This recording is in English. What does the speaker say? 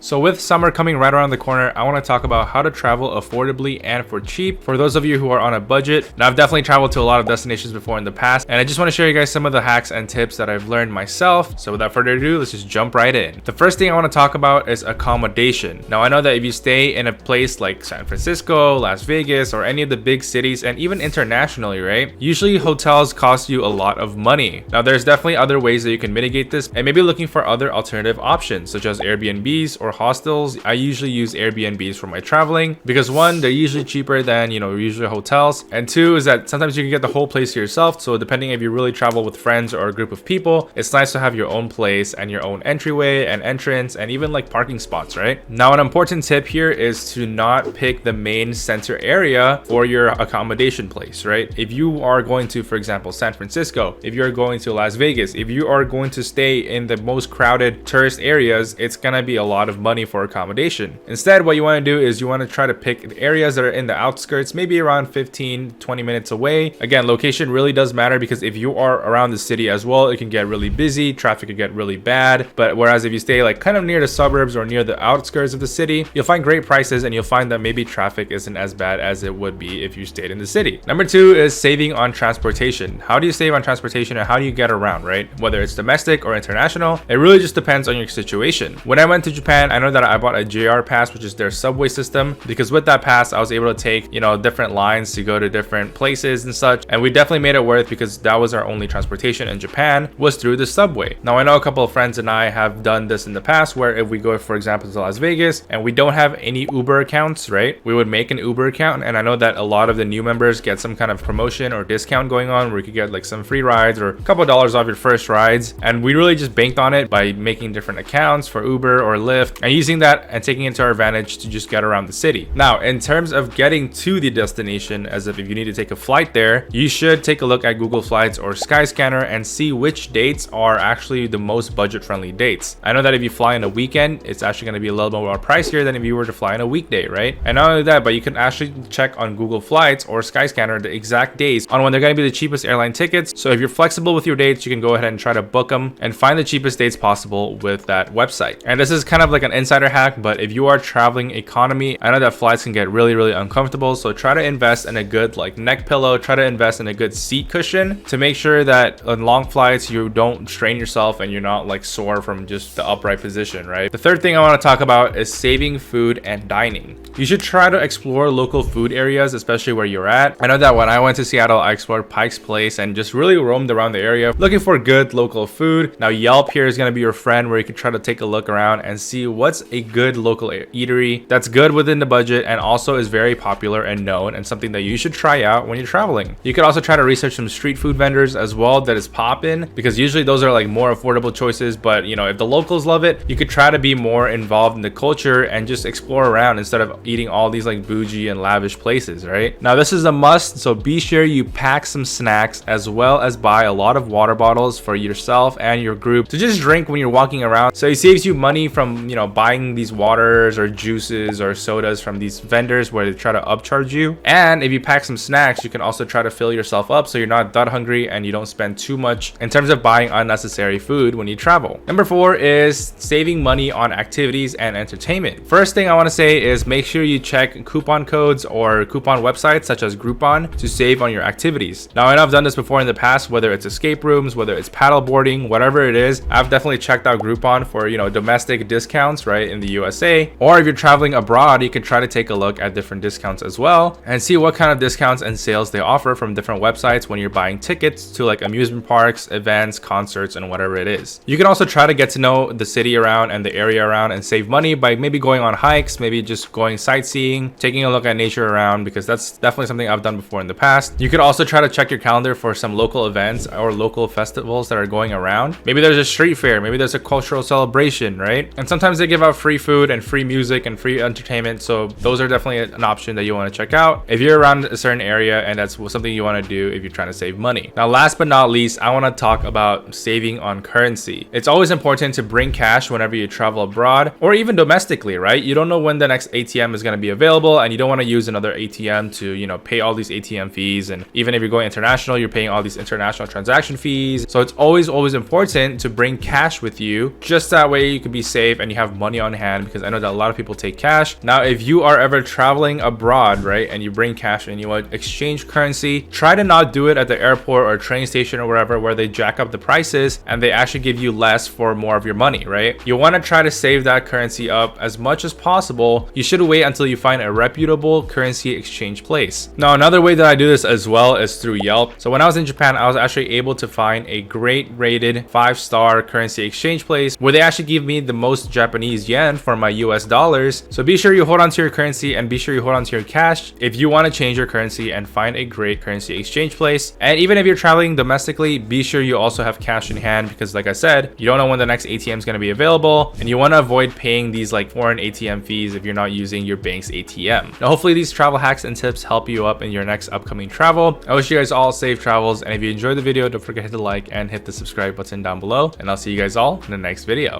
So with summer coming right around the corner, I want to talk about how to travel affordably and for cheap for those of you who are on a budget. Now, I've definitely traveled to a lot of destinations before in the past, and I just want to share you guys some of the hacks and tips that I've learned myself. So without further ado, let's just jump right in. The first thing I want to talk about is accommodation. Now, I know that if you stay in a place like San Francisco, Las Vegas, or any of the big cities, and even internationally, right? Usually hotels cost you a lot of money. Now, there's definitely other ways that you can mitigate this, and maybe looking for other alternative options such as Airbnbs or hostels. I usually use Airbnbs for my traveling because one, they're usually cheaper than usually hotels, and two is that sometimes you can get the whole place to yourself. So depending if you really travel with friends or a group of people, it's nice to have your own place and your own entryway and entrance and even like parking spots, right? Now, an important tip here is to not pick the main center area for your accommodation place, right? If you are going to, for example, San Francisco, if you're going to Las Vegas, if you are going to stay in the most crowded tourist areas, it's gonna be a lot of money for accommodation. Instead, what you want to do is you want to try to pick the areas that are in the outskirts, maybe around 15-20 minutes away. Again, location really does matter because if you are around the city as well, it can get really busy, traffic can get really bad. But whereas if you stay like kind of near the suburbs or near the outskirts of the city, you'll find great prices and you'll find that maybe traffic isn't as bad as it would be if you stayed in the city. Number two is saving on transportation. How do you save on transportation and how do you get around, right? Whether it's domestic or international, it really just depends on your situation. When I went to Japan, I know that I bought a JR pass, which is their subway system, because with that pass, I was able to take, different lines to go to different places and such. And we definitely made it worth because that was our only transportation in Japan was through the subway. Now, I know a couple of friends and I have done this in the past where if we go, for example, to Las Vegas and we don't have any Uber accounts, right? We would make an Uber account. And I know that a lot of the new members get some kind of promotion or discount going on where you could get like some free rides or a couple of dollars off your first rides. And we really just banked on it by making different accounts for Uber or Lyft and using that and taking it to our advantage to just get around the city. Now, in terms of getting to the destination, as if you need to take a flight there, you should take a look at Google Flights or Skyscanner and see which dates are actually the most budget-friendly dates. I know that if you fly on a weekend, it's actually going to be a little more pricier than if you were to fly on a weekday, right? And not only that, but you can actually check on Google Flights or Skyscanner the exact days on when they're going to be the cheapest airline tickets. So if you're flexible with your dates, you can go ahead and try to book them and find the cheapest dates possible with that website. And this is kind of like an insider hack, but if you are traveling economy, I know that flights can get really, really uncomfortable. So try to invest in a good like neck pillow, try to invest in a good seat cushion to make sure that on long flights, you don't strain yourself and you're not like sore from just the upright position, right? The third thing I want to talk about is saving food and dining. You should try to explore local food areas, especially where you're at. I know that when I went to Seattle, I explored Pike's Place and just really roamed around the area looking for good local food. Now, Yelp here is going to be your friend where you can try to take a look around and see what's a good local eatery that's good within the budget and also is very popular and known and something that you should try out when you're traveling. You could also try to research some street food vendors as well that is poppin', because usually those are like more affordable choices. But if the locals love it, you could try to be more involved in the culture and just explore around instead of eating all these like bougie and lavish places, right? Now, this is a must, so be sure you pack some snacks as well as buy a lot of water bottles for yourself and your group to just drink when you're walking around. So it saves you money from buying these waters or juices or sodas from these vendors where they try to upcharge you. And if you pack some snacks, you can also try to fill yourself up so you're not that hungry and you don't spend too much in terms of buying unnecessary food when you travel. Number four is saving money on activities and entertainment. First thing I want to say is make sure you check coupon codes or coupon websites such as Groupon to save on your activities. Now, I know I've done this before in the past, whether it's escape rooms, whether it's paddle boarding, whatever it is. I've definitely checked out Groupon for domestic discounts, right, in the USA. Or if you're traveling abroad, you can try to take a look at different discounts as well and see what kind of discounts and sales they offer from different websites when you're buying tickets to like amusement parks, events, concerts, and whatever it is. You can also try to get to know the city around and the area around and save money by maybe going on hikes, maybe just going sightseeing, taking a look at nature around, because that's definitely something I've done before in the past. You could also try to check your calendar for some local events or local festivals that are going around. Maybe there's a street fair, maybe there's a cultural celebration, right? And sometimes they give out free food and free music and free entertainment. So those are definitely an option that you want to check out if you're around a certain area and that's something you want to do if you're trying to save money. Now, last but not least, I want to talk about saving on currency. It's always important to bring cash whenever you travel abroad or even domestically, right? You don't know when the next ATM is going to be available and you don't want to use another ATM to, pay all these ATM fees. And even if you're going international, you're paying all these international transaction fees. So it's always important to bring cash with you. Just that way you can be safe and you have money on hand, because I know that a lot of people take cash. Now, if you are ever traveling abroad, right, and you bring cash and you want to exchange currency, try to not do it at the airport or train station or wherever where they jack up the prices and they actually give you less for more of your money, right? You want to try to save that currency up as much as possible. You should wait until you find a reputable currency exchange place. Now, another way that I do this as well is through Yelp. So when I was in Japan, I was actually able to find a great rated 5-star currency exchange place where they actually give me the most Japanese yen for my US dollars. So be sure you hold on to your currency and be sure you hold on to your cash if you want to change your currency and find a great currency exchange place. And even if you're traveling domestically, be sure you also have cash in hand, because like I said, you don't know when the next ATM is going to be available, and you want to avoid paying these like foreign ATM fees if you're not using your bank's ATM. Now, hopefully these travel hacks and tips help you up in your next upcoming travel. I wish you guys all safe travels, and if you enjoyed the video, don't forget to hit the like and hit the subscribe button down below, and I'll see you guys all in the next video.